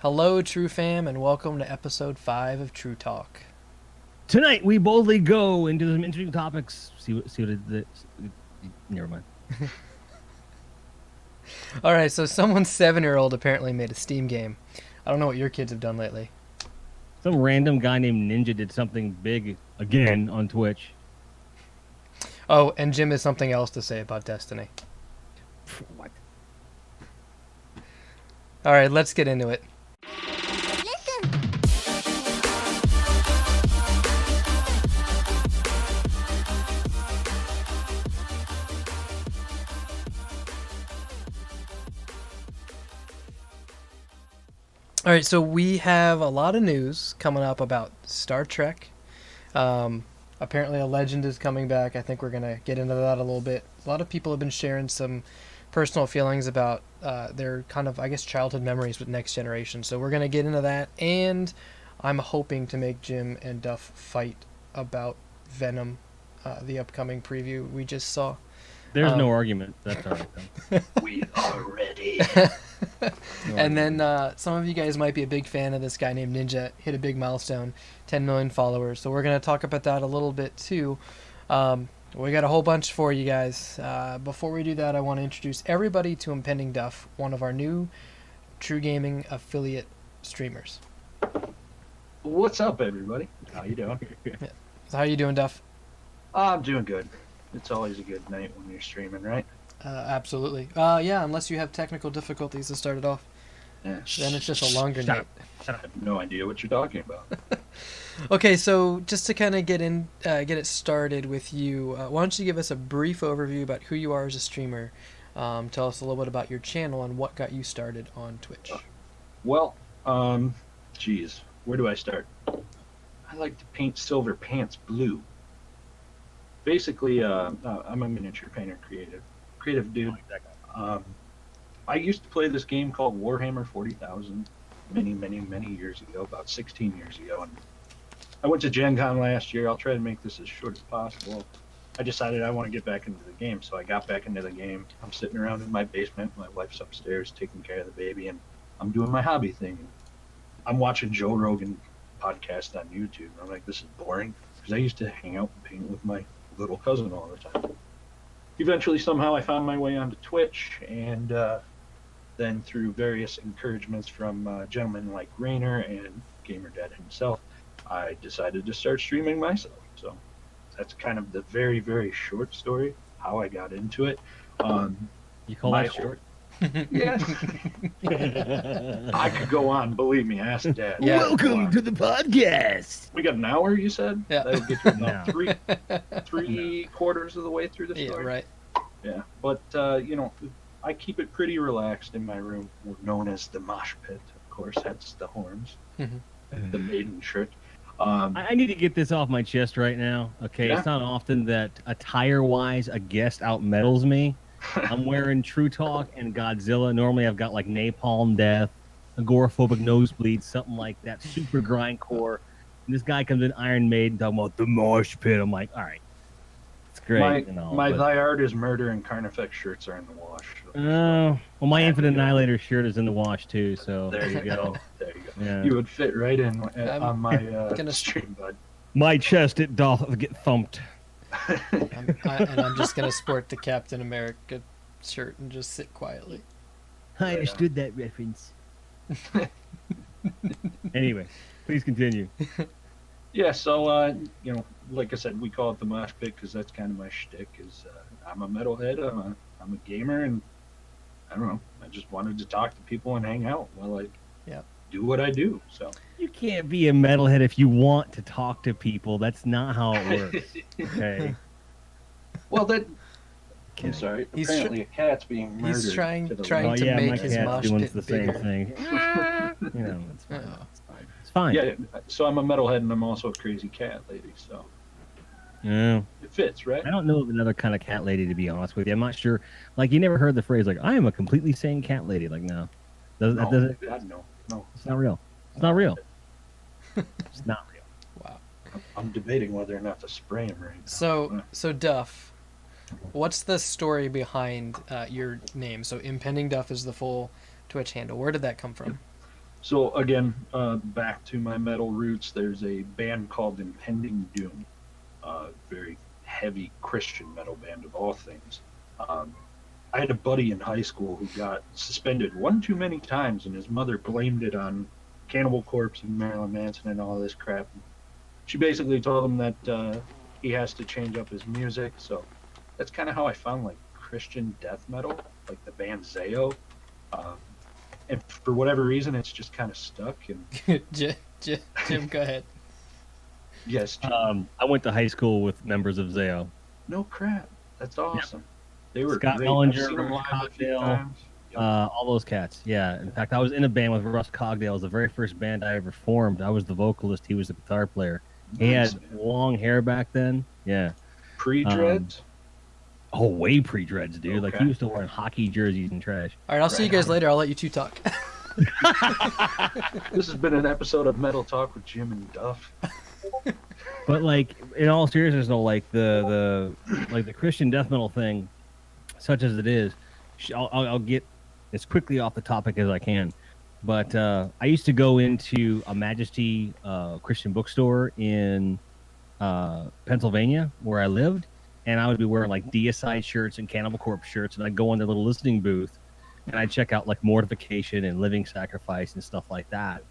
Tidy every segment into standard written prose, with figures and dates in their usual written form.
Hello, TRUfam, and welcome to episode 5 of TRUtalk. Tonight we boldly go into some interesting topics. See what never mind. All right, so someone's 7-year-old apparently made a Steam game. I don't know what your kids have done lately. Some random guy named Ninja did something big again on Twitch. Oh, and Jim has something else to say about Destiny. What? All right, let's get into it. All right, so we have a lot of news coming up about Star Trek. Apparently a Legend is coming back. I think we're going to get into that a little bit. A lot of people have been sharing some personal feelings about their kind of, I guess, childhood memories with Next Generation. So we're going to get into that, and I'm hoping to make Jim and Duff fight about Venom, the upcoming preview we just saw. There's no argument. That's all right, though. We are ready. And then some of you guys might be a big fan of this guy named Ninja. Hit a big milestone, 10 million followers. So we're going to talk about that a little bit too. We got a whole bunch for you guys. Before we do that, I want to introduce everybody to ImpendingDuff, one of our new TRUgaming affiliate streamers. What's up, everybody? How you doing? So how you doing, Duff? I'm doing good. It's always a good night when you're streaming, right? Absolutely. Yeah, unless you have technical difficulties to start it off. Yeah. Then it's just a longer night. I have no idea what you're talking about. Okay, so just to kind of get it started with you, why don't you give us a brief overview about who you are as a streamer? Tell us a little bit about your channel and what got you started on Twitch. Well, geez, where do I start? I like to paint silver pants blue. Basically, I'm a miniature painter, creative dude. I used to play this game called Warhammer 40,000 many years ago, about 16 years ago. And I went to Gen Con last year. I'll try to make this as short as possible. I decided I want to get back into the game, so I got back into the game. I'm sitting around in my basement. My wife's upstairs taking care of the baby, and I'm doing my hobby thing. I'm watching Joe Rogan podcast on YouTube. I'm like, this is boring, because I used to hang out and paint with my little cousin all the time. Eventually, somehow, I found my way onto Twitch, and then through various encouragements from gentlemen like Rainer and GamerDad himself, I decided to start streaming myself. So that's kind of the very, very short story, how I got into it. You call that short? Yeah. I could go on, believe me, ask Dad. Yeah. Welcome to the podcast. We got an hour, you said? Yeah. That'll get you about three quarters of the way through the story. Yeah, right. Yeah, but, I keep it pretty relaxed in my room, known as the mosh pit. Of course, that's the horns, the maiden shirt. I need to get this off my chest right now. Okay, Yeah. It's not often that attire-wise a guest out-metals me. I'm wearing TRUtalk and Godzilla. Normally I've got like Napalm Death, Agoraphobic Nosebleed, something like that, super grindcore. And this guy comes in Iron Maiden talking about the mosh pit. I'm like, all right, it's great. My Thy Art is Murder and Carnifex shirts are in the wash. Well, my Infinite Annihilator shirt is in the wash too, so There you go. There you go. Yeah. You would fit right in on my gonna stream, bud. My chest, it doth get thumped. I'm just going to sport the Captain America shirt and just sit quietly. I understood that reference. Anyway, please continue. Yeah, so, like I said, we call it the mosh pit because that's kind of my shtick. I'm a metalhead, I'm a gamer, and I don't know, I just wanted to talk to people and hang out while I do what I do. So You can't be a metalhead if you want to talk to people. That's not how it works. Okay. Well, I'm sorry. He's Apparently, a cat's being murdered. He's trying Oh to yeah, make my his cat's mosh doing pit the same bigger. thing. It's fine. Oh. It's fine. Yeah, so I'm a metalhead and I'm also a crazy cat lady. So Yeah. it fits, right? I don't know of another kind of cat lady, to be honest with you. I'm not sure. Like, you never heard the phrase, like, I am a completely sane cat lady. Like, no. That doesn't. God, no. It's not real. It's not real. It's not real. Wow. I'm debating whether or not to spray him right now. So Duff, what's the story behind your name? So ImpendingDuff is the full Twitch handle. Where did that come from? So again, back to my metal roots. There's a band called Impending Doom, very heavy Christian metal band of all things. Um, I had a buddy in high school who got suspended one too many times, and his mother blamed it on Cannibal Corpse and Marilyn Manson and all this crap. She basically told him that he has to change up his music. So that's kind of how I found like Christian death metal, like the band Zayo. Um, and for whatever reason, it's just kind of stuck. And Jim, go ahead. yes, I went to high school with members of Zayo. no crap, that's awesome. They were Scott great. Mellinger, I've seen them live a few Cocktail, times. Yep. all those cats. Yeah. In fact, I was in a band with Russ Cogdale. It was the very first band I ever formed. I was the vocalist. He was the guitar player. He Nice, had man. long hair back then. Yeah. Pre-dreads. Oh, way pre-dreads, dude. Like, Okay. he used to wear hockey jerseys and trash. All right, I'll see you Right guys on. later. I'll let you two talk. This has been an episode of Metal Talk with Jim and Duff. But, like, in all seriousness, though, like, the Christian death metal thing, such as it is, I'll get as quickly off the topic as I can. But I used to go into a Majesty Christian bookstore in Pennsylvania, where I lived, and I would be wearing like Deicide shirts and Cannibal Corpse shirts, and I'd go in their little listening booth, and I'd check out like Mortification and Living Sacrifice and stuff like that.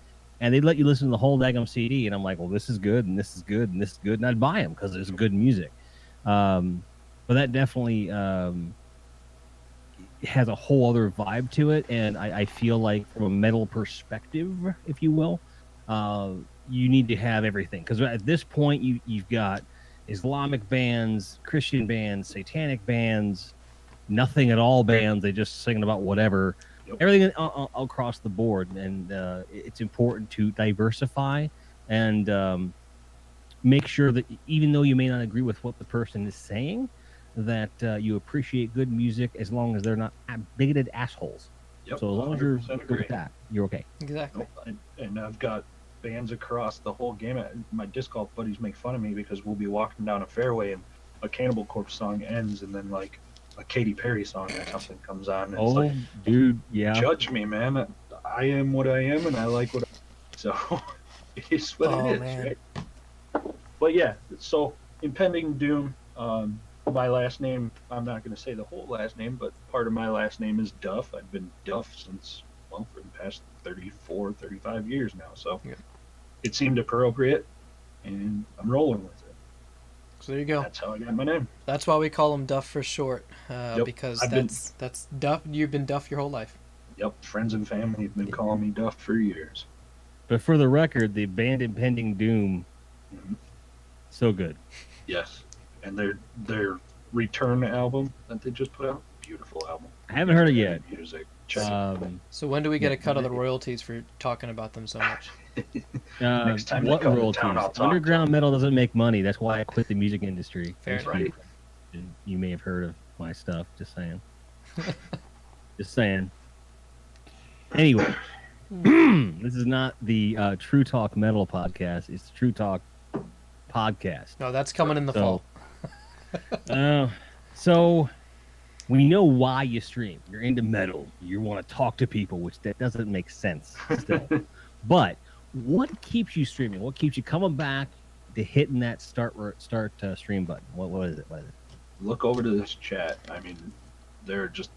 And they'd let you listen to the whole daggum CD, and I'm like, well, this is good, and this is good, and this is good, and I'd buy them because it's good music. But that definitely has a whole other vibe to it, and I feel like from a metal perspective, if you will, you need to have everything, because at this point you've got Islamic bands, Christian bands, satanic bands, nothing at all bands. They just singing about whatever, Yep. everything across the board, and it's important to diversify and make sure that even though you may not agree with what the person is saying, that you appreciate good music as long as they're not bigoted assholes. Yep, So as long as you're 100% good agree. with that, you're okay. Exactly. Nope. And I've got bands across the whole game. My disc golf buddies make fun of me because we'll be walking down a fairway and a Cannibal Corpse song ends, and then like a Katy Perry song or something comes on. And it's like, dude, yeah. judge me, man. I am what I am, and I like what I so it's what Oh, it is, man. right? But yeah, so Impending Doom. My last name, I'm not going to say the whole last name, but part of my last name is Duff. I've been Duff since, well, for the past 34, 35 years now. So Yeah. it seemed appropriate, and I'm rolling with it. So there you go. That's how I got my name. That's why we call him Duff for short, Yep. because I've been- that's Duff. You've been Duff your whole life. Yep, friends and family have been calling me Duff for years. But for the record, the band Impending Doom, Mhm. so good. Yes, and their Return album that they just put out, beautiful album. I haven't heard it yet. Music. Check it. So when do we get Yeah. a cut of the royalties for talking about them so much? Next time they what come to royalties? town, I'll talk to Underground metal doesn't make money. That's why I quit the music industry. Fair That's right. You may have heard of my stuff. Just saying. Just saying. Anyway, this is not the True Talk Metal podcast. It's the True Talk podcast. No, that's coming in the fall. So we know why you stream. You're into metal. You want to talk to people, which that doesn't make sense still. But what keeps you streaming? What keeps you coming back to hitting that start stream button? What is it? What is it? Look over to this chat. I mean, there are just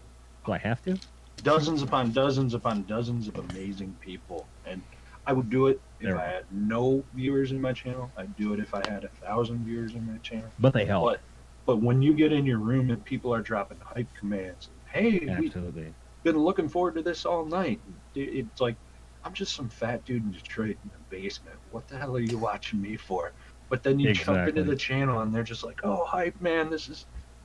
Do I have to? dozens upon dozens upon dozens of amazing people, and I would do it if There. I had no viewers in my channel. I'd do it if I had 1,000 viewers in my channel. But they help. But when you get in your room and people are dropping hype commands, hey, we've Absolutely. been looking forward to this all night. It's like, I'm just some fat dude in Detroit in the basement. What the hell are you watching me for? But then you jump into Exactly. the channel and they're just like, oh, hype, man,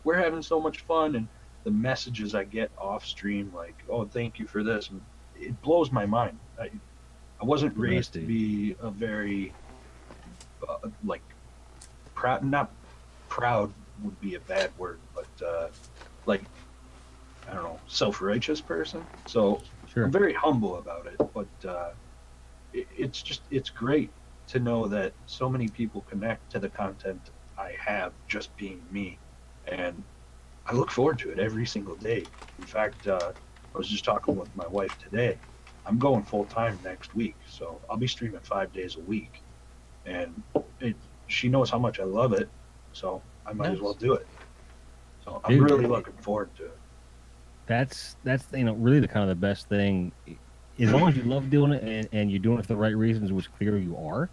we're having so much fun. And the messages I get off stream, like, oh, thank you for this. And it blows my mind. I wasn't raised to be a very, like, proud, not proud would be a bad word, but like, I don't know, self-righteous person. So Sure. I'm very humble about it, but it's great to know that so many people connect to the content I have just being me, and I look forward to it every single day. In fact, I was just talking with my wife today. I'm going full time next week, so I'll be streaming 5 days a week, and she knows how much I love it, so I might as well do it. So I'm really looking forward to it. That's really the kind of the best thing. As long as you love doing it and you're doing it for the right reasons, which clearly you are,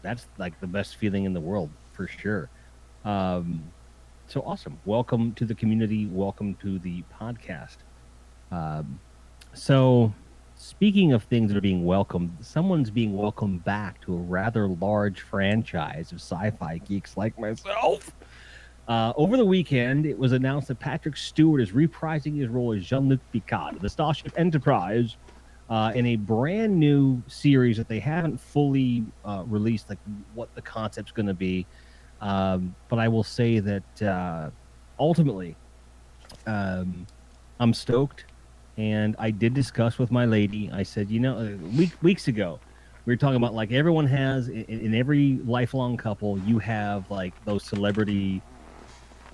that's like the best feeling in the world for sure. So awesome. Welcome to the community. Welcome to the podcast. So speaking of things that are being welcomed, someone's being welcomed back to a rather large franchise of sci-fi geeks like myself. Over the weekend, it was announced that Patrick Stewart is reprising his role as Jean-Luc Picard of the Starship Enterprise in a brand new series that they haven't fully released, like what the concept's going to be. But I will say that ultimately, I'm stoked. And I did discuss with my lady. I said, weeks ago, we were talking about like everyone has in every lifelong couple, you have like those celebrity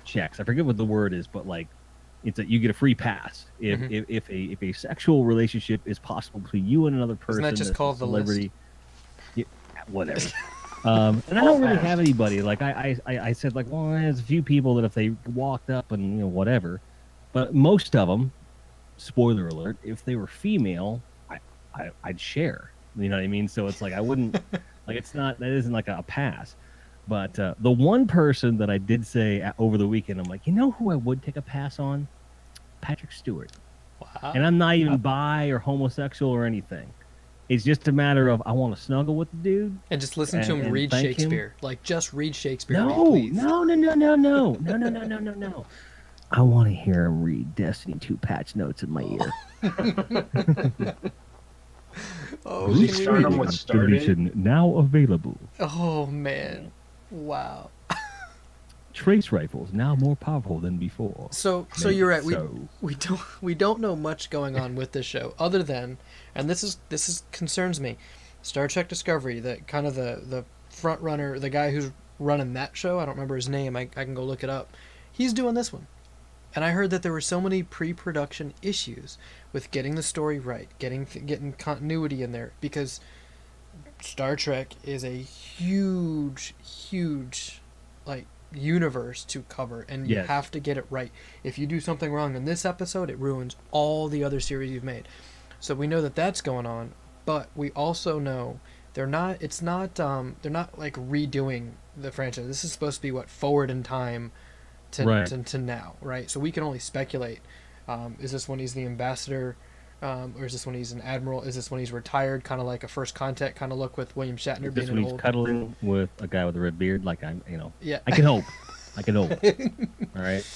checks. I forget what the word is, but like it's that you get a free pass if a sexual relationship is possible between you and another person. Isn't that just called celebrity? The list? Yeah, whatever. And I don't really have anybody. Like I said, like, well, there's a few people that if they walked up and whatever, but most of them. Spoiler alert, if they were female, I'd share. You know what I mean? So it's like I wouldn't like that isn't like a pass. But the one person that I did say over the weekend, I'm like, who I would take a pass on? Patrick Stewart. Wow. And I'm not even bi or homosexual or anything. It's just a matter of I want to snuggle with the dude. And just listen to him read Shakespeare. Like just read Shakespeare. No. I want to hear him read Destiny 2 patch notes in my ear. Can start him with Stardate? Now available. Oh man, wow. Trace rifles now more powerful than before. So you're right. We don't know much going on with this show other than, and this is concerns me, Star Trek Discovery, that kind of the front runner, the guy who's running that show. I don't remember his name. I can go look it up. He's doing this one. And I heard that there were so many pre-production issues with getting the story right, getting continuity in there, because Star Trek is a huge like universe to cover, and you have to get it right. If you do something wrong in this episode, it ruins all the other series you've made. So we know that that's going on, but we also know they're not like redoing the franchise. This is supposed to be forward in time. To now, right? So we can only speculate. Is this when he's the ambassador, or is this when he's an admiral? Is this when he's retired, kind of like a First Contact kind of look with William Shatner being an old? This when he's cuddling with a guy with a red beard, like Yeah. I can hope. All right,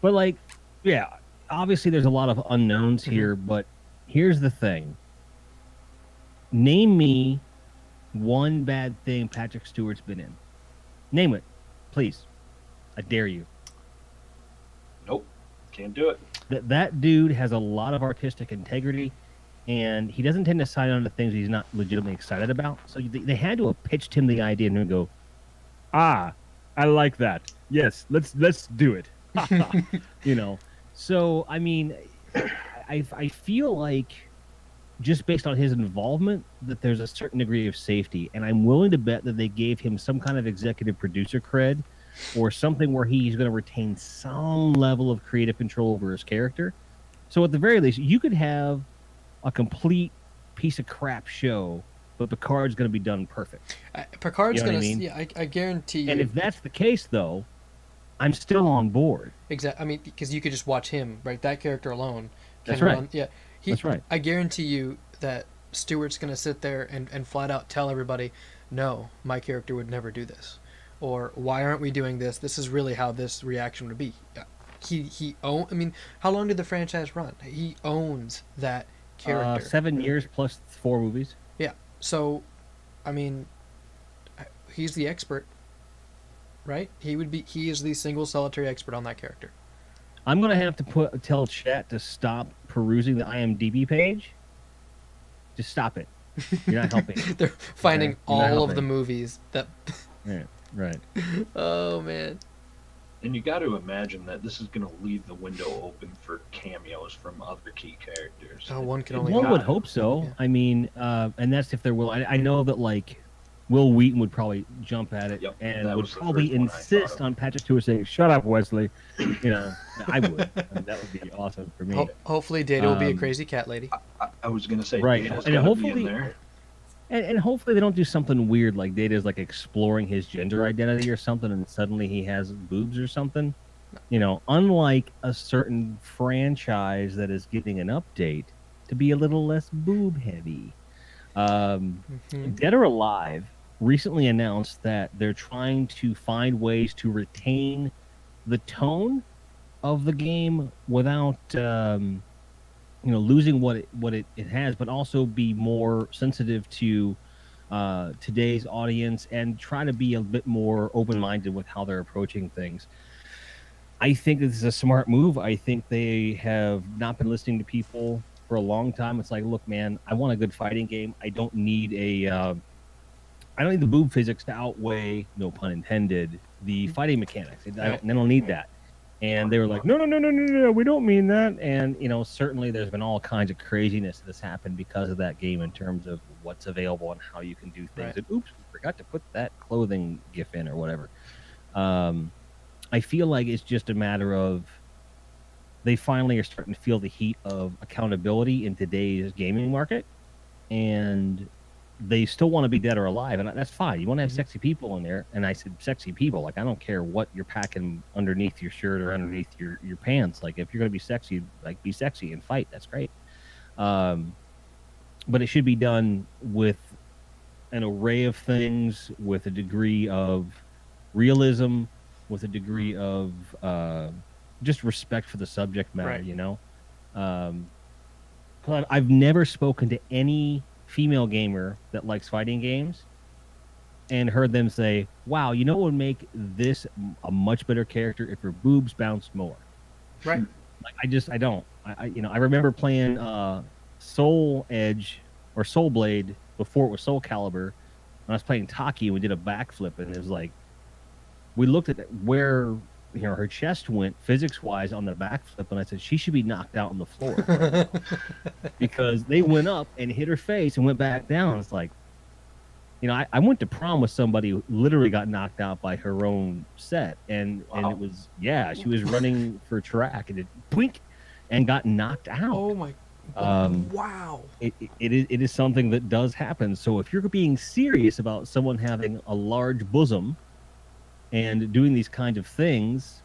but like, yeah, obviously there's a lot of unknowns here. But here's the thing: name me one bad thing Patrick Stewart's been in. Name it, please. I dare you. Nope, can't do it. That dude has a lot of artistic integrity, and he doesn't tend to sign on to things he's not legitimately excited about. So they had to have pitched him the idea and go, I like that. Yes, let's do it. So I mean, I feel like just based on his involvement that there's a certain degree of safety, and I'm willing to bet that they gave him some kind of executive producer cred. Or something where he's going to retain some level of creative control over his character. So at the very least, you could have a complete piece of crap show, but Picard's going to be done perfect. Picard's going to... Yeah, I guarantee you. And if that's the case, though, I'm still on board. Exactly. I mean, because you could just watch him, right? That character alone can That's right. run... Yeah. That's right. I guarantee you that Stewart's going to sit there and flat out tell everybody, no, my character would never do this. Or why aren't we doing this? This is really how this reaction would be. I mean, how long did the franchise run? He owns that character. 7 years plus 4 movies. Yeah. So, I mean, he's the expert, right? He is the single solitary expert on that character. I'm gonna have to tell chat to stop perusing the IMDb page. Just stop it. You're not helping. They're finding all of the movies that. Yeah. Right. Oh man. And you got to imagine that this is going to leave the window open for cameos from other key characters. Oh, one can only One hope. would hope so. Yeah. I mean, and that's if there will. I know that like Will Wheaton would probably jump at it Yep, and that would was the probably first one I thought insist of. on Patrick Stewart saying, "Shut up, Wesley." You know, I would. And that would be awesome for me. Hopefully, Data will be a crazy cat lady. I was going to say, Right, Data's and gotta hopefully- be in there. And hopefully they don't do something weird like Data's like exploring his gender identity or something, and suddenly he has boobs or something. You know, unlike a certain franchise that is getting an update to be a little less boob heavy. Dead or Alive recently announced that they're trying to find ways to retain the tone of the game without losing what it has, but also be more sensitive to today's audience and try to be a bit more open-minded with how they're approaching things. I think this is a smart move. I think they have not been listening to people for a long time. It's like, look, man, I want a good fighting game. I don't need I don't need the boob physics to outweigh, no pun intended, the fighting mechanics. I don't need that. And they were like, no, we don't mean that. And, certainly there's been all kinds of craziness that's happened because of that game in terms of what's available and how you can do things. Right. And oops, we forgot to put that clothing gif in or whatever. I feel like it's just a matter of they finally are starting to feel the heat of accountability in today's gaming market. And they still want to be dead or alive, and that's fine. You want to have sexy people in there, and I said sexy people. Like, I don't care what you're packing underneath your shirt or underneath your pants. Like, if you're going to be sexy, like, be sexy and fight. That's great. But it should be done with an array of things, with a degree of realism, with a degree of just respect for the subject matter, Right. 'Cause I've never spoken to any female gamer that likes fighting games and heard them say, wow, what would make this a much better character if her boobs bounced more. Right. Like, I don't. I remember playing Soul Edge or Soul Blade before it was Soul Calibur. When I was playing Taki, we did a backflip, and it was like, we looked at where her chest went physics-wise on the backflip, and I said, she should be knocked out on the floor. Because they went up and hit her face and went back down. It's like, I went to prom with somebody who literally got knocked out by her own set. And it was, she was running for track, and it boink, and got knocked out. Oh, my. Wow. It is something that does happen. So if you're being serious about someone having a large bosom and doing these kinds of things,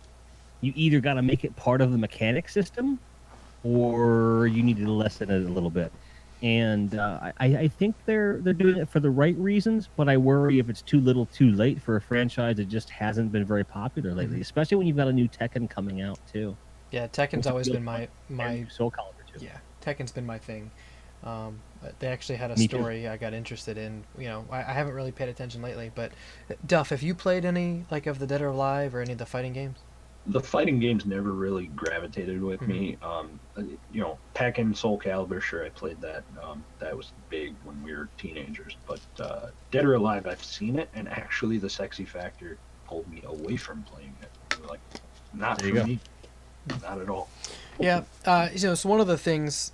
you either got to make it part of the mechanic system, or you need to lessen it a little bit. And I think they're doing it for the right reasons, but I worry if it's too little, too late for a franchise that just hasn't been very popular lately, especially when you've got a new Tekken coming out too. Yeah, Tekken's always been my Soul Calibur too. Yeah, Tekken's been my thing. They actually had a Me too. story I got interested in. I haven't really paid attention lately, but Duff, have you played any of the Dead or Alive or any of the fighting games? The fighting games never really gravitated with me. Tekken, Soul Calibur, sure, I played that. That was big when we were teenagers. But Dead or Alive, I've seen it, and actually the sexy factor pulled me away from playing it. Like, not for me. Not at all. Yeah, so one of the things,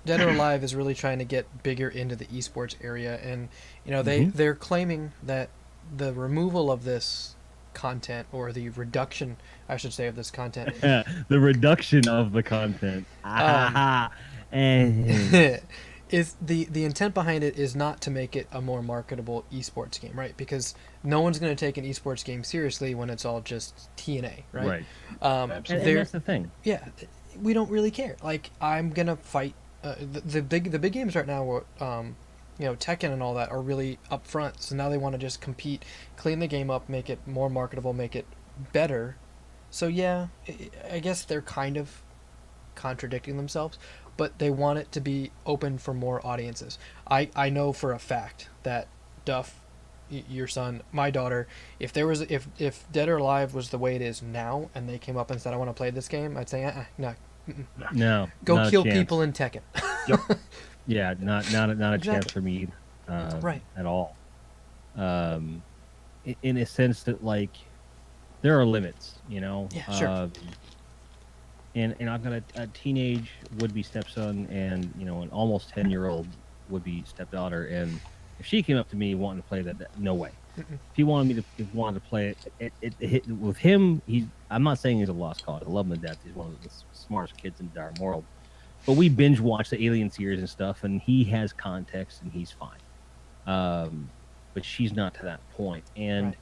Dead or Alive is really trying to get bigger into the esports area, and they're claiming that the removal of this content, or the reduction, I should say, of this content, the reduction of the content, is the intent behind it is not to make it a more marketable esports game, right? Because no one's going to take an esports game seriously when it's all just TNA, right? Right. And that's the thing. Yeah, we don't really care. Like, I'm gonna fight the big games right now. Tekken and all that are really upfront. So now they want to just compete, clean the game up, make it more marketable, make it better. So yeah, I guess they're kind of contradicting themselves, but they want it to be open for more audiences. I know for a fact that Duff, your son, my daughter, if Dead or Alive was the way it is now, and they came up and said, I want to play this game, I'd say, no. No. Go kill people in Tekken. Yep. Yeah, not a chance for me, right, at all. In a sense that, like, there are limits, you know. Yeah, sure. And I've got a teenage would-be stepson and, you know, an almost 10-year-old would-be stepdaughter, and if she came up to me wanting to play that no way. If he wanted to play it with him, I'm not saying he's a lost cause. I love him to death. He's one of the smartest kids in the darn world. But we binge watch the Alien series and stuff, and he has context and he's fine. But she's not to that point. And Right.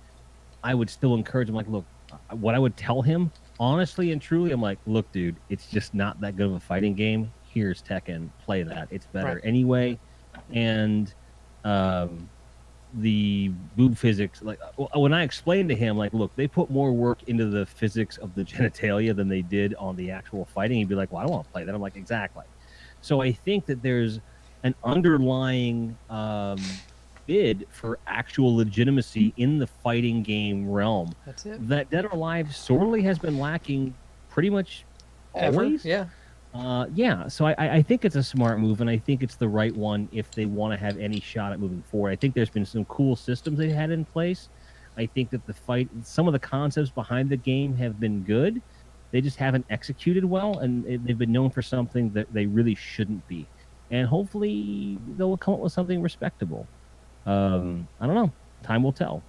I would still encourage him, like, look, what I would tell him, honestly and truly, I'm like, look, dude, it's just not that good of a fighting game. Here's Tekken, play that. It's better Right. anyway. And the boob physics, like when I explained to him, like, look, they put more work into the physics of the genitalia than they did on the actual fighting, he'd be like, well, I don't want to play that. I'm like, exactly. So I think that there's an underlying bid for actual legitimacy in the fighting game realm That's it. that Dead or Alive sorely has been lacking pretty much Ever? always. Yeah. Yeah, so I think it's a smart move, and I think it's the right one if they want to have any shot at moving forward. I think there's been some cool systems they had in place. I think that some of the concepts behind the game have been good. They just haven't executed well, and they've been known for something that they really shouldn't be. And hopefully they'll come up with something respectable. I don't know. Time will tell.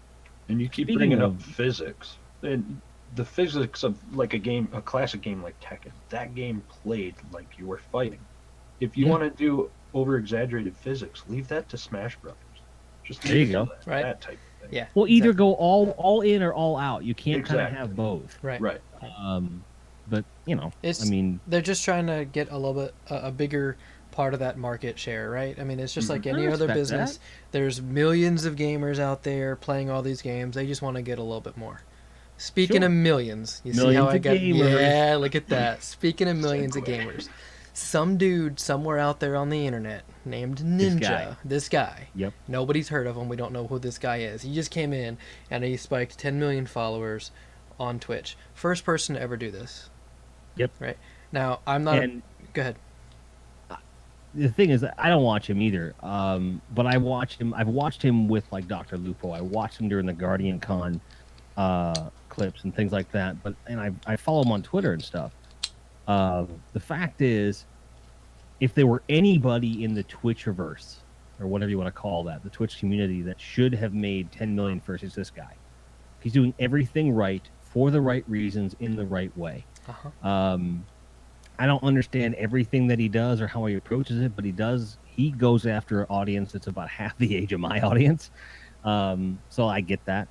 And you keep Speaking bringing of- up physics. And the physics of like a classic game like Tekken, that game played like you were fighting. If you Yeah. want to do over-exaggerated physics, leave that to Smash Brothers. Just There you leave it go. to that, Right. that type of thing. Yeah. Well, either exactly. go all in or all out. You can't kind of Exactly. have both. Right. Right. But you know, It's, I mean, they're just trying to get a little bit a bigger part of that market share, right? I mean, it's just like I any other respect business. that. There's millions of gamers out there playing all these games. They just want to get a little bit more. Speaking Sure. of millions, you see Millions how I of got? gamers. Yeah, look at that. Speaking of millions of Segue. gamers, some dude somewhere out there on the internet named This Ninja. guy. This guy. Yep. Nobody's heard of him. We don't know who this guy is. He just came in and he spiked 10 million followers on Twitch. First person to ever do this. Yep. Right. Now, I'm not. And Go ahead. the thing is, that I don't watch him either. But I watch him. I've watched him with like Dr. Lupo. I watched him during the Guardian Con clips and things like that. And I follow him on Twitter and stuff. The fact is, if there were anybody in the Twitchiverse or whatever you want to call that, the Twitch community that should have made 10 million first, it's this guy. He's doing everything right for the right reasons in the right way. Uh-huh. I don't understand everything that he does or how he approaches it, but he goes after an audience that's about half the age of my audience. So I get that.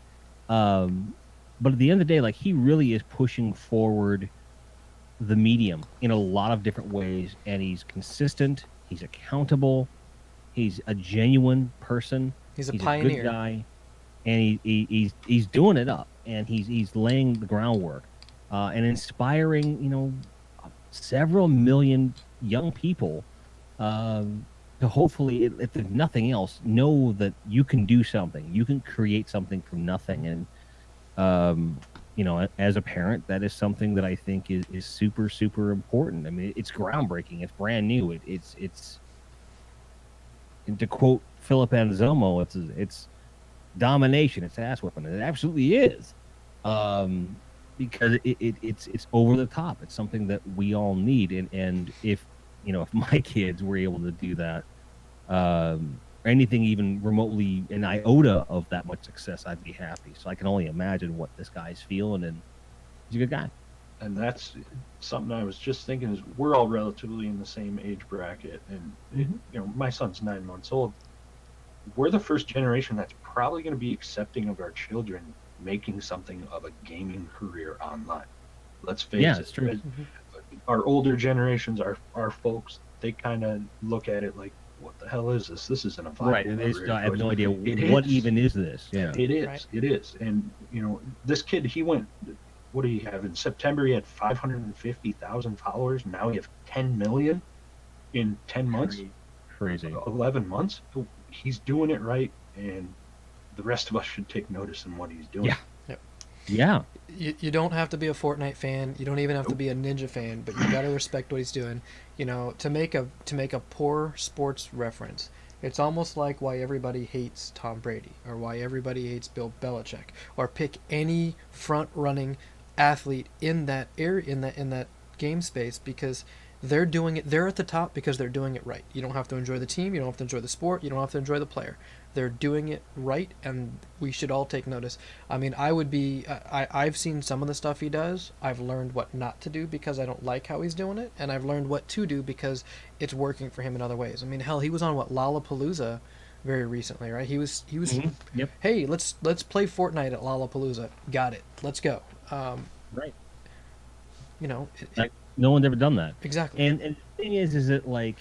But at the end of the day, like, he really is pushing forward the medium in a lot of different ways, and he's consistent, he's accountable, he's a genuine person, He's a good pioneer. guy, and he's doing it up, and he's laying the groundwork and inspiring, you know, several million young people to hopefully, if nothing else, know that you can do something, you can create something from nothing. And you know, as a parent, that is something that I think is super, super important. I mean, it's groundbreaking, it's brand new, it's and to quote Philip Anselmo, it's domination, it's ass whipping. It absolutely is, because it's over the top. It's something that we all need, and if you know, if my kids were able to do that, or anything even remotely an iota of that much success, I'd be happy. So I can only imagine what this guy's feeling, and he's a good guy. And that's something I was just thinking is we're all relatively in the same age bracket, and you know, my son's 9 months old. We're the first generation that's probably going to be accepting of our children making something of a gaming career online. Let's face Yeah, it. it's true. Our older generations, our folks, they kind of look at it like, what the hell is this? This isn't a viable Right. career. I have no idea It what is. even is this. Yeah. It is. Right. It is. And, you know, this kid, he went, what do you have? In September, he had 550,000 followers. Now he has 10 million in 10 months, Crazy. 11 months. He's doing it right, and the rest of us should take notice in what he's doing. Yeah. Yeah. You don't have to be a Fortnite fan. You don't even have to be a Ninja fan, but you got to respect what he's doing. You know, to make a poor sports reference, It's almost like why everybody hates Tom Brady or why everybody hates Bill Belichick or pick any front-running athlete in that area in that game space because they're doing it. They're at the top because they're doing it right. You don't have to enjoy the team. You don't have to enjoy the sport. You don't have to enjoy the player. They're doing it right, and we should all take notice. I mean, I would be. I've seen some of the stuff he does. I've learned what not to do because I don't like how he's doing it, and I've learned what to do because it's working for him in other ways. I mean, hell, he was on what Lollapalooza very recently, right? He was. Yep. Hey, let's play Fortnite at Lollapalooza. Got it. Let's go. Right. You know, Like, no one's ever done that. exactly. And the thing is that like,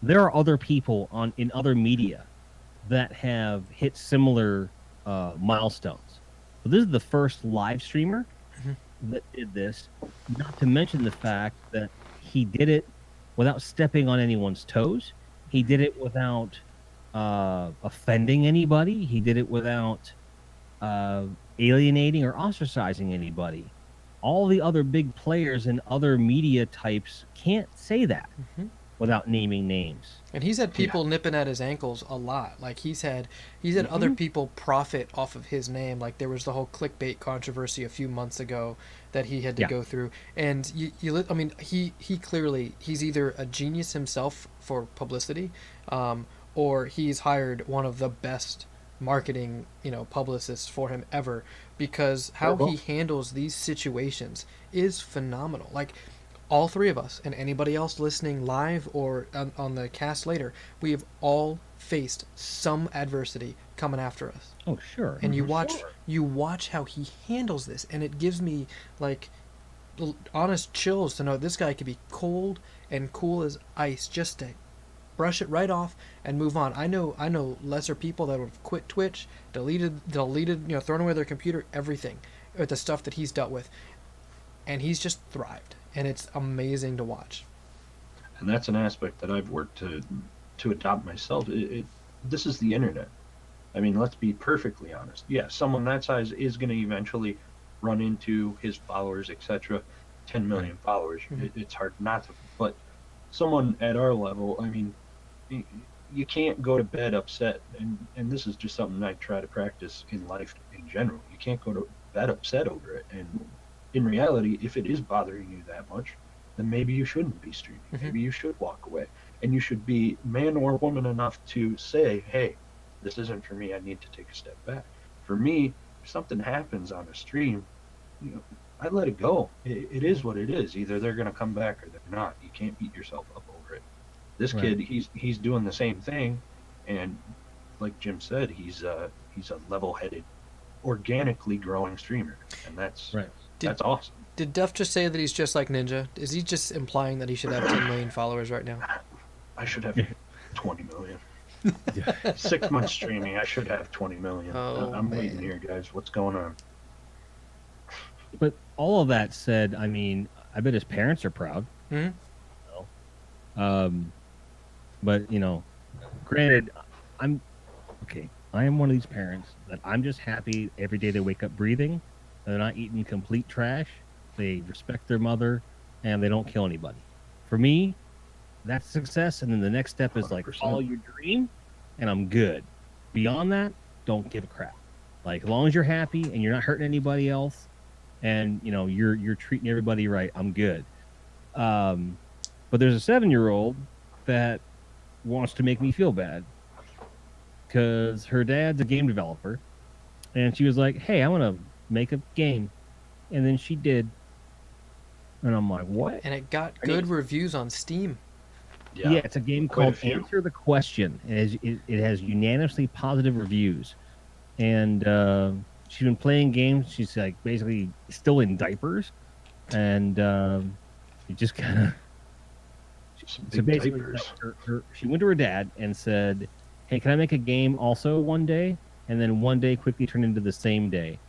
there are other people in other media that have hit similar milestones. So this is the first live streamer that did this. Not to mention the fact that he did it without stepping on anyone's toes. He did it without offending anybody. He did it without alienating or ostracizing anybody. All the other big players and other media types can't say that without naming names. And he's had people nipping at his ankles a lot. Like he's had other people profit off of his name. Like there was the whole clickbait controversy a few months ago that he had to go through. And I mean, he clearly he's either a genius himself for publicity, or he's hired one of the best marketing publicists for him ever, because how he handles these situations is phenomenal. Like all three of us and anybody else listening live or on the cast later, we have all faced some adversity coming after us. Oh, sure. And you watch how he handles this, and it gives me like honest chills to know this guy could be cold and cool as ice just to brush it right off and move on. I know lesser people that would have quit Twitch, deleted, thrown away their computer, everything, with the stuff that he's dealt with, and he's just thrived, and it's amazing to watch. And that's an aspect that I've worked to adopt myself. This is the internet. I mean, let's be perfectly honest. Yeah, someone that size is going to eventually run into his followers, etc. 10 million followers. It's hard not to. But someone at our level, I mean, you can't go to bed upset, and this is just something I try to practice in life in general. You can't go to bed upset over it. And in reality, if it is bothering you that much, then maybe you shouldn't be streaming. Maybe you should walk away, and you should be man or woman enough to say, hey, this isn't for me. I need to take a step back. For me, if something happens on a stream, I let it go. It is what it is. Either they're going to come back or they're not. You can't beat yourself up over it. This kid, he's doing the same thing, and like Jim said, he's a level-headed, organically growing streamer, and that's awesome. Did Duff just say that he's just like Ninja? Is he just implying that he should have 10 million followers right now? I should have 20 million. 6 months streaming, I should have 20 million. I'm waiting here, guys. What's going on? But all of that said, I mean, I bet his parents are proud. But granted, I am one of these parents that I'm just happy every day they wake up breathing. They're not eating complete trash. They respect their mother, and they don't kill anybody. For me, that's success. And then the next step is like 100%. Follow your dream, and I'm good. Beyond that, don't give a crap. Like as long as you're happy and you're not hurting anybody else, and you're treating everybody right, I'm good. But there's a 7-year-old that wants to make me feel bad because her dad's a game developer, and she was like, "Hey, I want to make a game," and then she did, and I'm like, "What?" And it got good reviews on Steam. Yeah, it's a game called Answer the Question. It has unanimously positive reviews, and she's been playing games. She's like basically still in diapers, and she just kind of. So basically, she went to her dad and said, "Hey, can I make a game also one day?" And then one day quickly turned into the same day.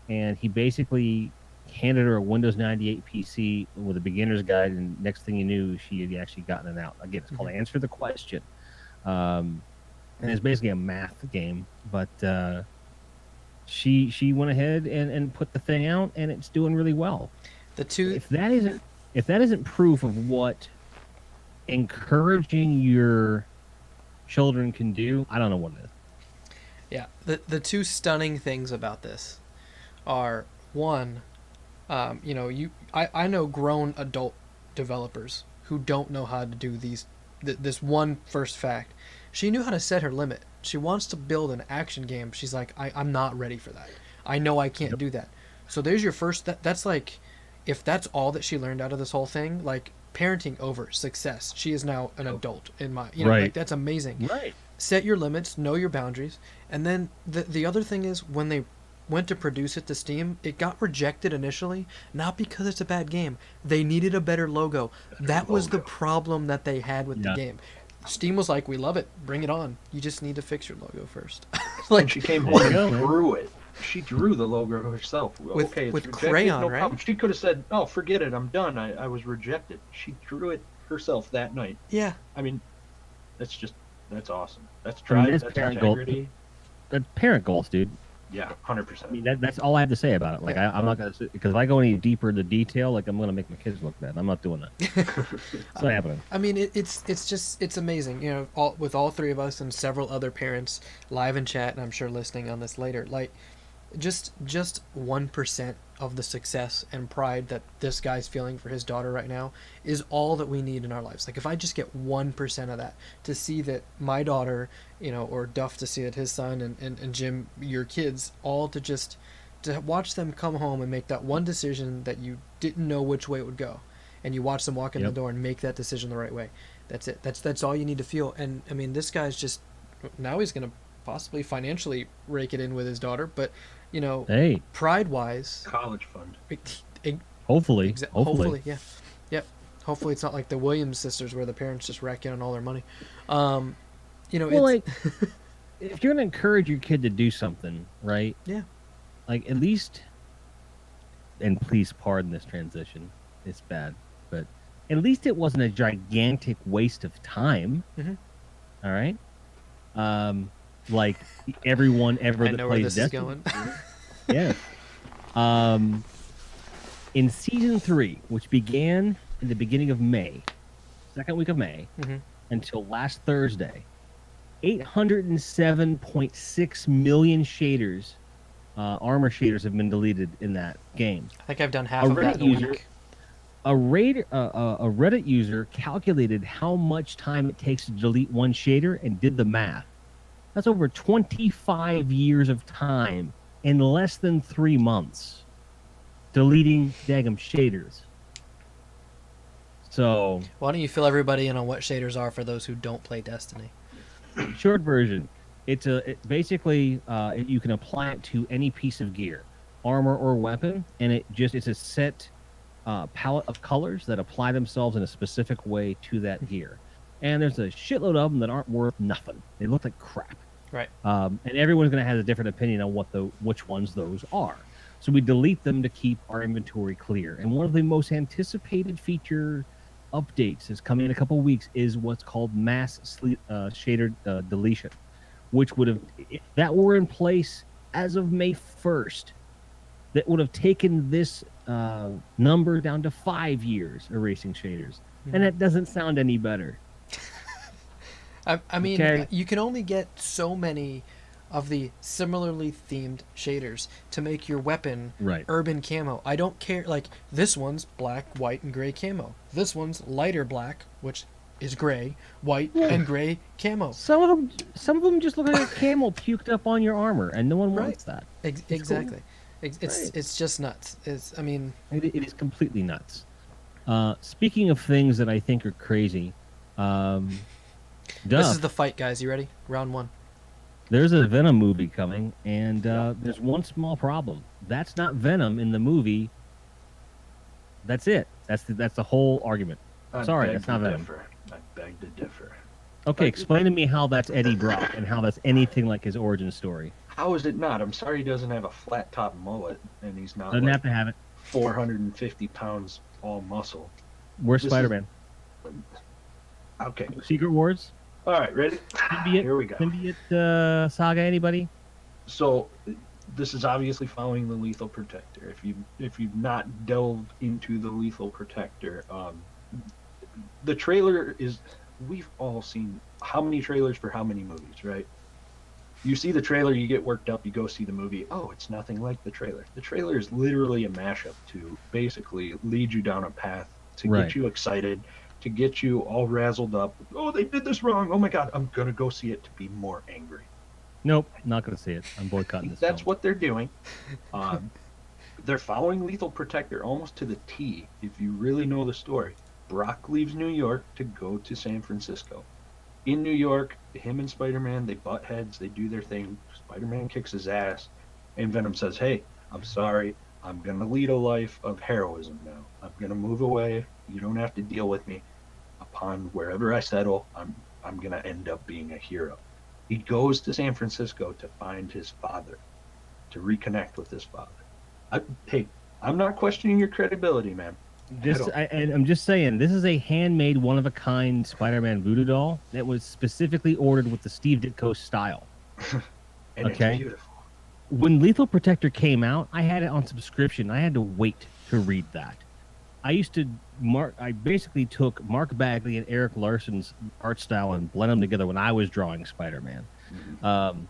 And he basically handed her a Windows 98 PC with a beginner's guide, and next thing you knew, she had actually gotten it out. Again, it's called Answer the Question. And it's basically a math game. But she went ahead and put the thing out, and it's doing really well. If that isn't proof of what encouraging your children can do, I don't know what it is. Yeah, the two stunning things about this are one, I know grown adult developers who don't know how to do this one first fact. She knew how to set her limit. She wants to build an action game. She's like, I'm not ready for that. I know I can't do that. So there's your first. That's like, if that's all that she learned out of this whole thing, like parenting over success. She is now an adult in my, like that's amazing. Right. Set your limits, know your boundaries, and then the other thing is when they went to produce it to Steam, it got rejected initially, not because it's a bad game. They needed a better logo. That was the problem that they had with the game. Steam was like, we love it, bring it on. You just need to fix your logo first. Like she came home and drew it. She drew the logo herself. With rejected, crayon, no right? problem. She could have said, "Oh, forget it, I'm done. I was rejected." She drew it herself that night. Yeah. I mean, that's awesome. That's That's that's parent integrity. goals. That's parent goals, dude. Yeah, 100%. I mean, that's all I have to say about it. Like, I'm not gonna, because if I go any deeper into detail, like, I'm gonna make my kids look bad. I'm not doing that. It's not happening. I mean, it's amazing. With all three of us and several other parents live in chat, and I'm sure listening on this later, like, just 1% of the success and pride that this guy's feeling for his daughter right now is all that we need in our lives. Like, if I just get 1% of that, to see that my daughter, or Duff to see that his son, and Jim, your kids, all to watch them come home and make that one decision that you didn't know which way it would go, and you watch them walk in the door and make that decision the right way. That's it. That's all you need to feel. And I mean, this guy's just, now he's gonna possibly financially rake it in with his daughter, but Hey, pride-wise, College fund. hopefully, hopefully, yeah, yep. Hopefully, it's not like the Williams sisters where the parents just rack in on all their money. Well, like, if you're gonna encourage your kid to do something, right? Yeah. Like, at least, and please pardon this transition, it's bad, but at least it wasn't a gigantic waste of time. Mm-hmm. All right. Like everyone ever I that know where plays this is Destiny. going. Yeah. In season 3, which began in the beginning of May, second week of May, until last Thursday, 807.6 million shaders, armor shaders, have been deleted in that game. I think I've done half of that in a week. A Reddit user calculated how much time it takes to delete one shader and did the math. That's over 25 years of time in less than 3 months deleting daggum shaders. So, why don't you fill everybody in on what shaders are for those who don't play Destiny? short version, basically you can apply it to any piece of gear, armor or weapon, and it's a set palette of colors that apply themselves in a specific way to that gear. And there's a shitload of them that aren't worth nothing. They look like crap. Right. And everyone's going to have a different opinion on which ones those are. So we delete them to keep our inventory clear. And one of the most anticipated feature updates that's coming in a couple of weeks is what's called mass shader deletion, which would have, if that were in place as of May 1st, that would have taken this number down to 5 years erasing shaders. And that doesn't sound any better. I mean, Okay. you can only get so many of the similarly themed shaders to make your weapon urban camo. I don't care. Like, this one's black, white, and gray camo. This one's lighter black, which is gray, white, and gray camo. Some of them just look like a camel puked up on your armor, and no one wants that. Exactly. Cool. It's just nuts. It is completely nuts. Speaking of things that I think are crazy, this is the fight, guys. You ready? Round 1. There's a Venom movie coming, and there's one small problem. That's not Venom in the movie. That's it. That's the whole argument. Sorry, that's not Venom. I beg to differ. Okay, explain to me how that's Eddie Brock and how that's anything like his origin story. How is it not? I'm sorry he doesn't have a flat top mullet, and he's not Doesn't have to have it. 450 pounds all muscle. Where's This Spider-Man? Okay. Secret Wars? All right, ready? Here we go. Symbiote Saga, anybody? So, this is obviously following the Lethal Protector. If you've not delved into the Lethal Protector, the trailer is we've all seen how many trailers for how many movies, right? You see the trailer, you get worked up, you go see the movie. Oh, it's nothing like the trailer. The trailer is literally a mashup to basically lead you down a path to Right. get you excited, to get you all razzled up. Oh, they did this wrong. Oh my God, I'm gonna go see it to be more angry. Nope, not going to see it. I'm boycotting this. That's film. what they're doing. They're following Lethal Protector almost to the T. If you really know the story, Brock leaves New York to go to San Francisco. In New York, him and Spider-Man, they butt heads, they do their thing. Spider-Man kicks his ass, and Venom says, "Hey, I'm sorry. I'm gonna lead a life of heroism now. I'm gonna move away. You don't have to deal with me. Upon wherever I settle, I'm gonna end up being a hero." He goes to San Francisco to find his father, to reconnect with his father. Hey, I'm not questioning your credibility, man. And I'm just saying, this is a handmade, one-of-a-kind Spider-Man voodoo doll that was specifically ordered with the Steve Ditko style. And Okay. it's beautiful. When Lethal Protector came out, I had it on subscription. I had to wait to read that. I basically took Mark Bagley and Eric Larson's art style and blend them together when I was drawing Spider-Man. Mm-hmm.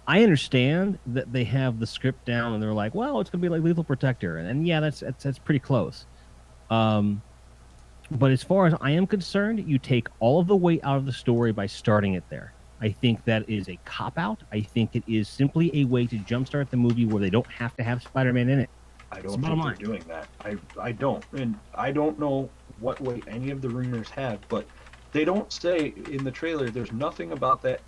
I understand that they have the script down and they're like, well, it's going to be like Lethal Protector. And yeah, that's pretty close. But as far as I am concerned, you take all of the weight out of the story by starting it there. I think that is a cop-out. I think it is simply a way to jumpstart the movie where they don't have to have Spider-Man in it. I don't think they're doing that. I don't. And I don't know what weight any of the rumors have, but they don't say in the trailer, there's nothing about that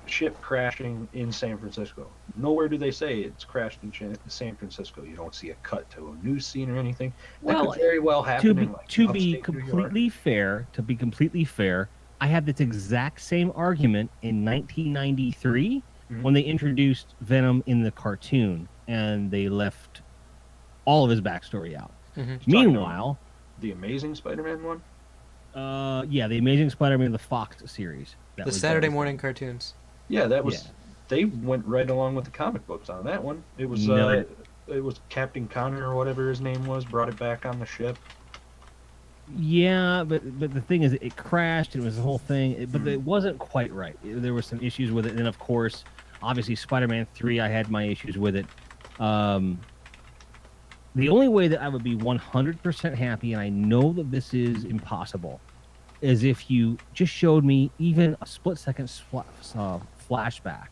ship crashing in San Francisco. Nowhere do they say it's crashed in San Francisco. You don't see a cut to a news scene or anything. That could very well happen. To be completely fair, I had this exact same argument in 1993 when they introduced Venom in the cartoon and they left all of his backstory out. Meanwhile, the Amazing Spider-Man one? Yeah, the Amazing Spider-Man, the Fox series. The Saturday morning cartoons. Yeah, that was. Yeah. They went right along with the comic books on that one. It was it was Captain Connor or whatever his name was, brought it back on the ship. Yeah, but the thing is, it crashed and it was the whole thing, but it wasn't quite right. There were some issues with it, and of course, obviously, Spider-Man 3, I had my issues with it. The only way that I would be 100% happy, and I know that this is impossible, is if you just showed me even a split-second flashback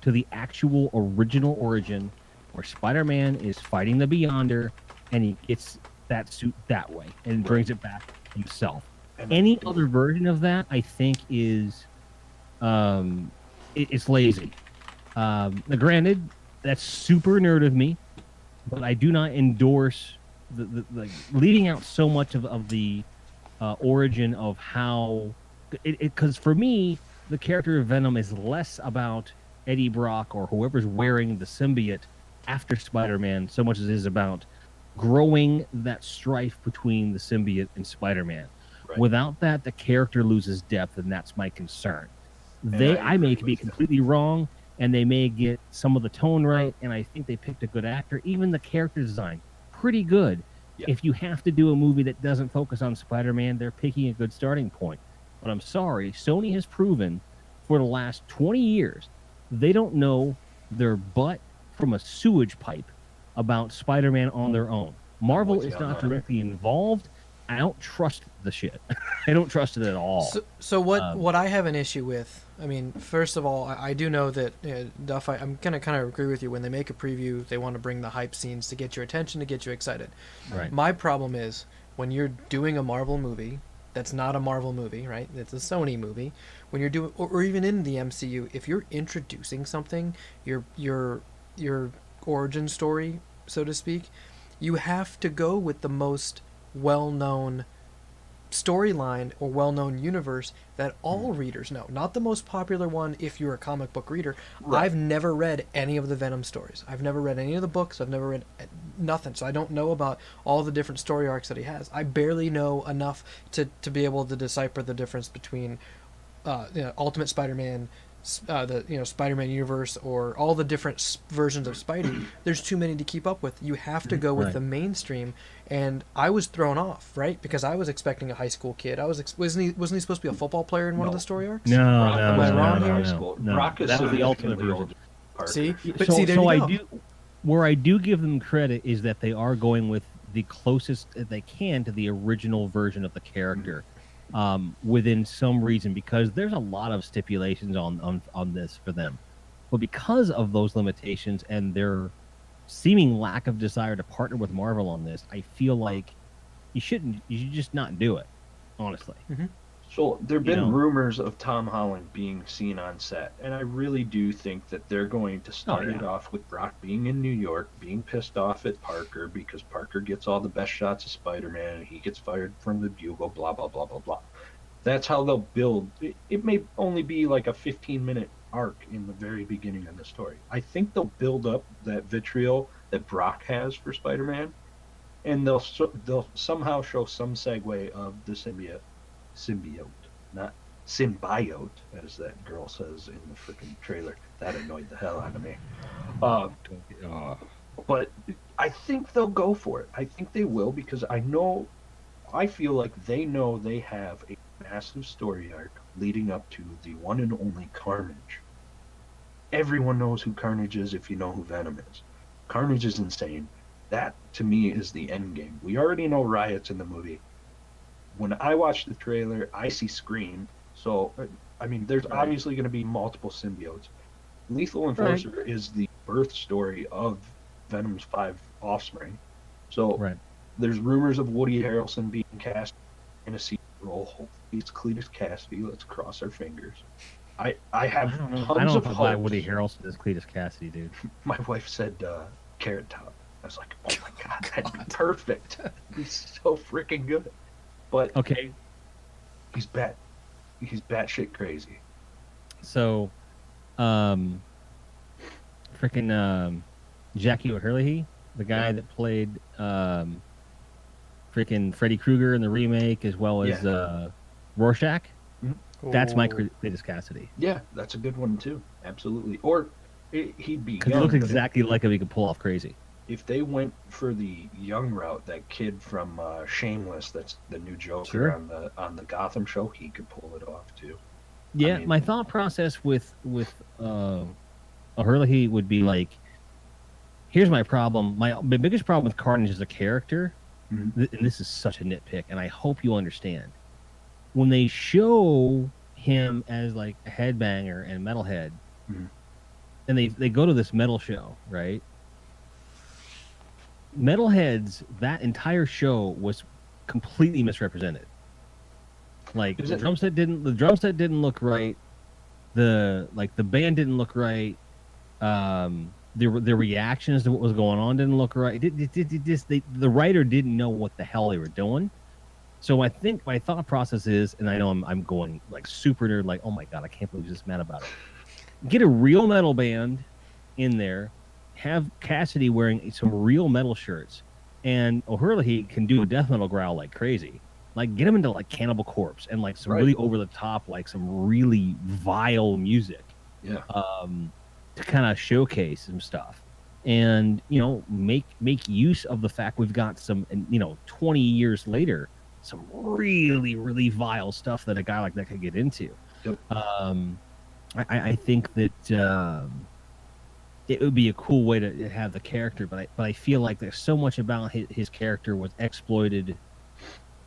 to the actual original origin where Spider-Man is fighting the Beyonder, and he gets that suit that way and brings it back himself. Any other version of that, I think, is it's lazy. Granted, that's super nerd of me, but I do not endorse the leaving out so much of the origin of how because for me the character of Venom is less about Eddie Brock or whoever's wearing the symbiote after Spider-Man so much as it is about growing that strife between the symbiote and Spider-Man. Right. Without that, the character loses depth, and that's my concern. I may be completely wrong, and they may get some of the tone right, and I think they picked a good actor. Even the character design, pretty good. Yeah. If you have to do a movie that doesn't focus on Spider-Man, they're picking a good starting point. But I'm sorry, Sony has proven for the last 20 years they don't know their butt from a sewage pipe about Spider-Man on their own. Marvel is not directly involved. I don't trust the shit. I don't trust it at all. So what I have an issue with, I mean, first of all, I do know that Duff, I'm going to kind of agree with you. When they make a preview, they want to bring the hype scenes to get your attention, to get you excited. Right. My problem is when you're doing a Marvel movie that's not a Marvel movie, right? It's a Sony movie. When you're doing, or even in the MCU, if you're introducing something, your origin story, so to speak, you have to go with the most well-known storyline or well-known universe that all readers know, not the most popular one if you're a comic book reader. Right. I've never read any of the Venom stories. I've never read any of the books. I've never read nothing, so I don't know about all the different story arcs that he has. I barely know enough to be able to decipher the difference between Ultimate Spider-Man, the Spider-Man universe or all the different versions of Spidey, there's too many to keep up with. You have to go with Right. the mainstream, and I was thrown off, right? Because I was expecting a high school kid. Wasn't he supposed to be a football player in one of No. the story arcs? No, Brock no, Am I no, wrong no, here? no, no. Brock is That was the ultimate significantly version. older. Parker. See, but so see, there so you I go. do where I do give them credit is that they are going with the closest that they can to the original version of the character, within some reason, because there's a lot of stipulations on this for them. But because of those limitations and their seeming lack of desire to partner with Marvel on this, I feel like you should just not do it, honestly. So there have been You know. rumors of Tom Holland being seen on set, and I really do think that they're going to start it off with Brock being in New York, being pissed off at Parker because Parker gets all the best shots of Spider-Man and he gets fired from the Bugle, blah, blah, blah, blah, blah. That's how they'll build. It may only be like a 15-minute arc in the very beginning of the story. I think they'll build up that vitriol that Brock has for Spider-Man, and they'll somehow show some segue of the symbiote, not symbiote, as that girl says in the freaking trailer. That annoyed the hell out of me. But I think they'll go for it. I think they will, because I feel like they know they have a massive story arc leading up to the one and only Carnage. Everyone knows who Carnage is if you know who Venom is. Carnage is insane. That, to me, is the end game. We already know Riot's in the movie. When I watch the trailer, I see Scream. So, I mean, there's obviously going to be multiple symbiotes. Lethal Enforcer is the birth story of Venom's 5 offspring. So, there's rumors of Woody Harrelson being cast in a sequel role. Hopefully it's Cletus Cassidy. Let's cross our fingers. I have tons of buy hopes. Woody Harrelson as Cletus Cassidy, dude. My wife said Carrot Top. I was like, oh my god, that'd be perfect. He's so freaking good. But okay, he's batshit crazy. So, freaking Jackie O'Hurley, the guy that played freaking Freddy Krueger in the remake, as well as Rorschach. That's my Cletus Cassidy. Yeah, that's a good one too. Absolutely. Or he'd be Because young. he looks exactly like him. He could pull off crazy. If they went for the young route, that kid from Shameless, that's the new Joker on the Gotham show, he could pull it off too. Yeah, I mean, my thought process with O'Hurley would be like, here's my problem. My biggest problem with Carnage as a character, and this is such a nitpick, and I hope you understand. When they show him as like a headbanger and metalhead, and they go to this metal show, right? Metalheads, that entire show was completely misrepresented. Like the drum set didn't look right. The band didn't look right. Their reactions to what was going on didn't look right. The writer didn't know what the hell they were doing. So I think my thought process is, and I know I'm going like super nerd, like, oh my god, I can't believe he's this mad about it. Get a real metal band in there, have Cassidy wearing some real metal shirts, and O'Hurley can do a death metal growl like crazy. Like, get him into like Cannibal Corpse and like some really over the top, like some really vile music. Yeah. To kind of showcase some stuff, and make use of the fact we've got some, 20 years later, some really, really vile stuff that a guy like that could get into. Yep. I think that it would be a cool way to have the character, but I feel like there's so much about his character was exploited.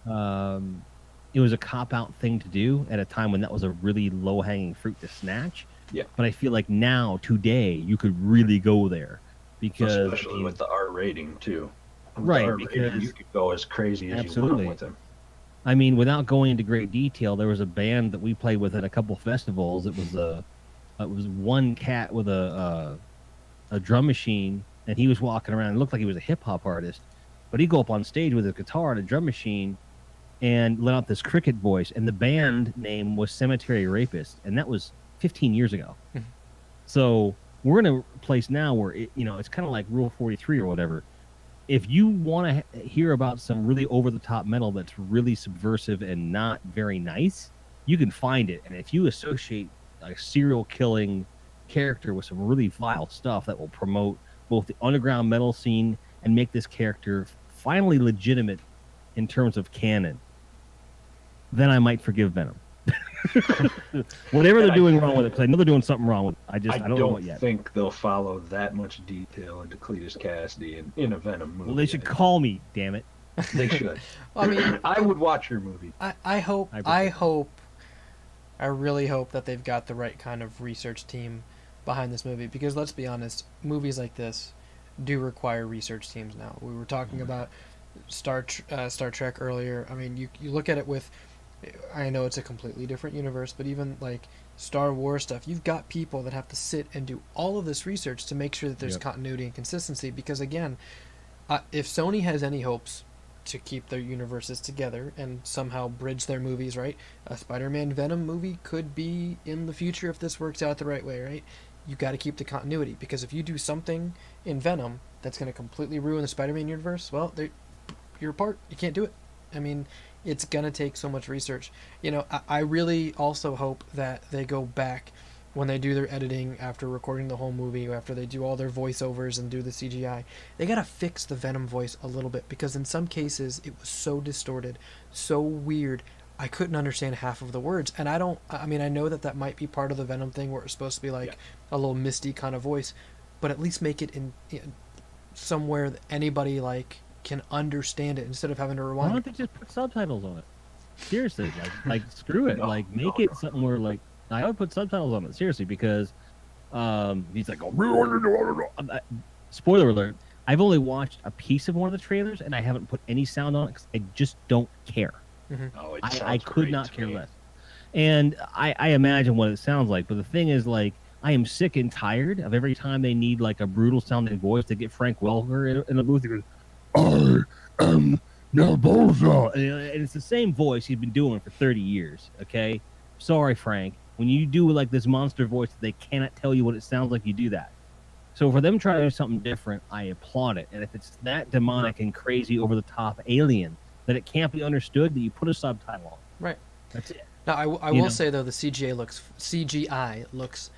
It was a cop-out thing to do at a time when that was a really low-hanging fruit to snatch. Yeah. But I feel like now, today, you could really go there. Because, especially with the R rating, too. With right, the R rating, because you could go as crazy as you want with him. I mean, without going into great detail, there was a band that we played with at a couple festivals. It was one cat with a drum machine, and he was walking around. It looked like he was a hip-hop artist. But he'd go up on stage with a guitar and a drum machine and let out this cricket voice. And the band name was Cemetery Rapist, and that was 15 years ago. So we're in a place now where it's kind of like Rule 43 or whatever. If you want to hear about some really over-the-top metal that's really subversive and not very nice, you can find it. And if you associate a serial killing character with some really vile stuff that will promote both the underground metal scene and make this character finally legitimate in terms of canon, then I might forgive Venom. Whatever they're doing wrong with it, because I know they're doing something wrong with it. I don't know what yet. I don't think they'll follow that much detail into Cletus Cassidy in a Venom movie. Well, they should call me, damn it. They should. I mean, I would watch your movie. I really hope that they've got the right kind of research team behind this movie, because let's be honest, movies like this do require research teams now. We were talking about Star Trek earlier. I mean, you look at it with, I know it's a completely different universe, but even like Star Wars stuff, you've got people that have to sit and do all of this research to make sure that there's continuity and consistency. Because again, if Sony has any hopes to keep their universes together and somehow bridge their movies, right? A Spider-Man Venom movie could be in the future if this works out the right way, right? You got to keep the continuity, because if you do something in Venom that's going to completely ruin the Spider-Man universe, well, you're apart. You can't do it. I mean, it's going to take so much research. You know, I really also hope that they go back when they do their editing after recording the whole movie, after they do all their voiceovers and do the CGI. They got to fix the Venom voice a little bit, because in some cases it was so distorted, so weird, I couldn't understand half of the words. And I know that might be part of the Venom thing, where it's supposed to be like a little misty kind of voice, but at least make it in somewhere that anybody like can understand it, instead of having to rewind. Why don't they just put subtitles on it? Seriously, like screw it. Make it something where like I would put subtitles on it, seriously, because he's like, spoiler alert, I've only watched a piece of one of the trailers and I haven't put any sound on it because I just don't care. Mm-hmm. Oh, I could not care less. And I imagine what it sounds like, but the thing is, like, I am sick and tired of every time they need like a brutal sounding voice to get Frank Welker in the booth. He goes, I am Narbosa. And it's the same voice he's been doing for 30 years, okay? Sorry, Frank. When you do like this monster voice, they cannot tell you what it sounds like, you do that. So for them trying to do something different, I applaud it. And if it's that demonic and crazy over the top alien that it can't be understood, that you put a subtitle on. Right. That's it. Now, I will say, though, the CGI looks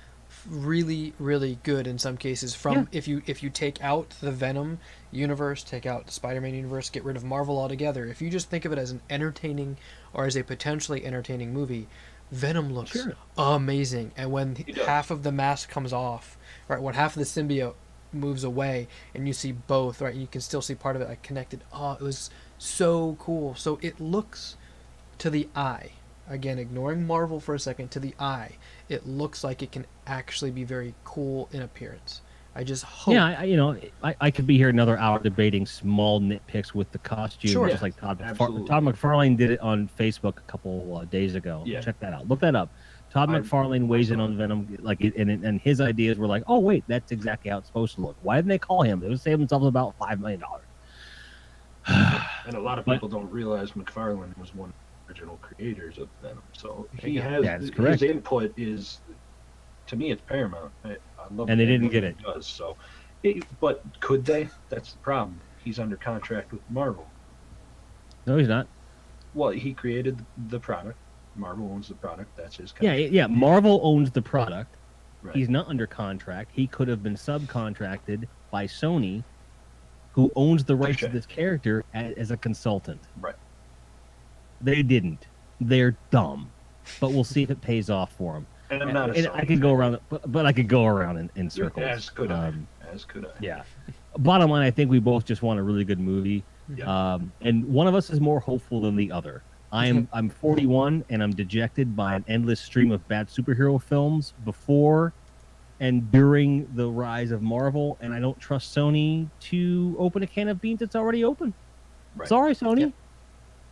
really, really good in some cases. If you take out the Venom universe, take out the Spider-Man universe, get rid of Marvel altogether, if you just think of it as an entertaining or as a potentially entertaining movie, Venom looks amazing. And when half of the mask comes off, right, when half of the symbiote moves away and you see both, right, you can still see part of it like connected. Oh, it was so cool. So it looks, to the eye, again, ignoring Marvel for a second, to the eye, it looks like it can actually be very cool in appearance. I just hope. Yeah, I could be here another hour debating small nitpicks with the costume, just like Todd McFarlane did it on Facebook a couple days ago. Yeah. Check that out. Look that up. Todd McFarlane weighs in on Venom, like, and his ideas were like, oh wait, that's exactly how it's supposed to look. Why didn't they call him? They would save themselves about $5 million. And a lot of people don't realize McFarlane was one of the original creators of Venom, so he has his input is, to me, it's paramount. I love and they didn't get it. Does so, but could they? That's the problem. He's under contract with Marvel. No, he's not. Well, he created the product. Marvel owns the product. That's his contract. Yeah. Marvel owns the product. Right. He's not under contract. He could have been subcontracted by Sony, who owns the rights to this character as a consultant. Right. They didn't. They're dumb. But we'll see if it pays off for them. And I'm not. I could go around, but I could go around in circles. As could I. As could I. Yeah. Bottom line, I think we both just want a really good movie. Yeah. And one of us is more hopeful than the other. I'm 41 and I'm dejected by an endless stream of bad superhero films before and during the rise of Marvel, and I don't trust Sony to open a can of beans that's already open. Right. Sorry, Sony.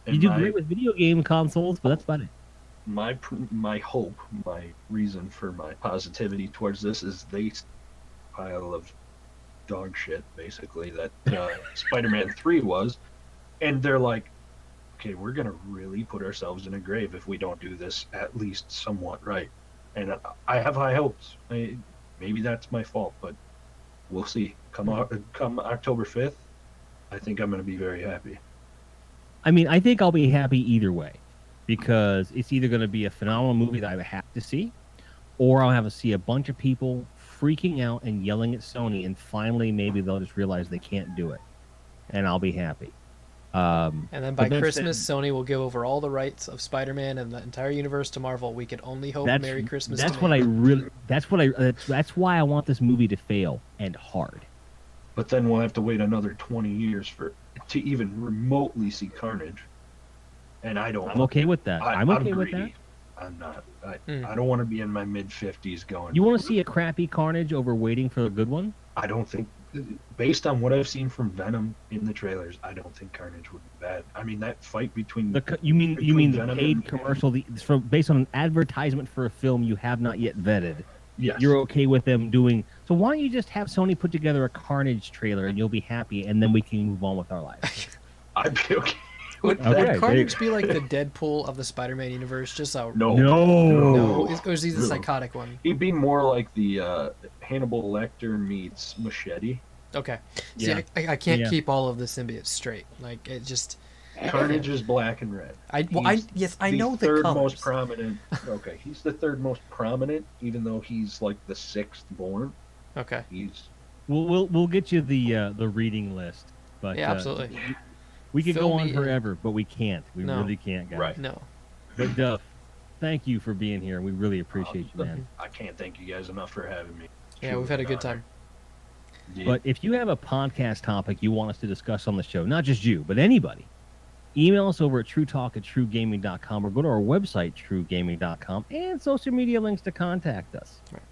Yeah. You do great with video game consoles, but that's about it. My hope, my reason for my positivity towards this is they pile of dog shit, basically, that Spider-Man 3 was, and they're like, okay, we're going to really put ourselves in a grave if we don't do this at least somewhat right. And I have high hopes. Maybe that's my fault, but we'll see. Come October 5th, I think I'm going to be very happy. I mean, I think I'll be happy either way, because it's either going to be a phenomenal movie that I have to see, or I'll have to see a bunch of people freaking out and yelling at Sony, and finally maybe they'll just realize they can't do it, and I'll be happy. And then by Christmas, Sony will give over all the rights of Spider-Man and the entire universe to Marvel. We could only hope. Merry Christmas. That's what I really. That's why I want this movie to fail, and hard. But then we'll have to wait another 20 years to even remotely see Carnage. And I don't. I'm okay with that. I'm okay with that. I'm not. I don't want to be in my mid-50s going. You want to see a crappy Carnage over waiting for a good one? I don't think, based on what I've seen from Venom in the trailers, I don't think Carnage would be bad. I mean, that fight between you mean the Venom paid commercial, based on an advertisement for a film you have not yet vetted. Yes. You're okay with them doing. So why don't you just have Sony put together a Carnage trailer and you'll be happy, and then we can move on with our lives. I'd be okay. Would Carnage be like the Deadpool of the Spider-Man universe? Just a no. Or is he the psychotic one? He'd be more like the Hannibal Lecter meets Machete. Okay. Yeah. See, I can't keep all of the symbiotes straight. Like it just. Carnage is black and red. I know the third colors. most prominent. Okay, he's the third most prominent, even though he's like the sixth born. Okay. We'll get you the reading list, but yeah, absolutely. We could go on forever, but we can't. We really can't, guys. Right. No. But Duff, thank you for being here. We really appreciate you, man. I can't thank you guys enough for having me. Yeah, we've had a good time. Yeah. But if you have a podcast topic you want us to discuss on the show, not just you, but anybody, email us over at TRUtalk@TRUgaming.com or go to our website, TRUgaming.com, and social media links to contact us. Right.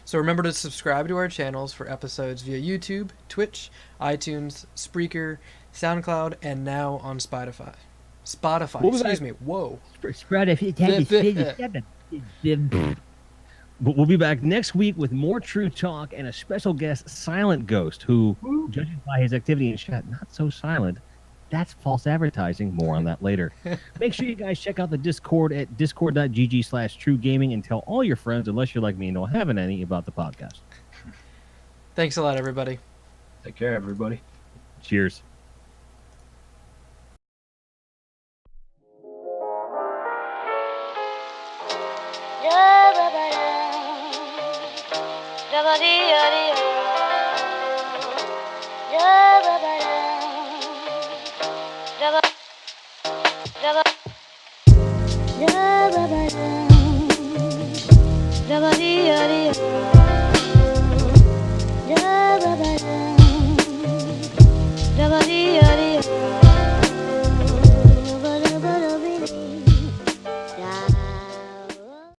So remember to subscribe to our channels for episodes via YouTube, Twitch, iTunes, Spreaker, SoundCloud, and now on Spotify. Excuse me. Whoa. But we'll be back next week with more True Talk and a special guest, Silent Ghost, who, judging by his activity in chat, not so silent. That's false advertising. More on that later. Make sure you guys check out the Discord at discord.gg/TRUgaming and tell all your friends, unless you're like me and don't have any, about the podcast. Thanks a lot, everybody. Take care, everybody. Cheers. Yeah,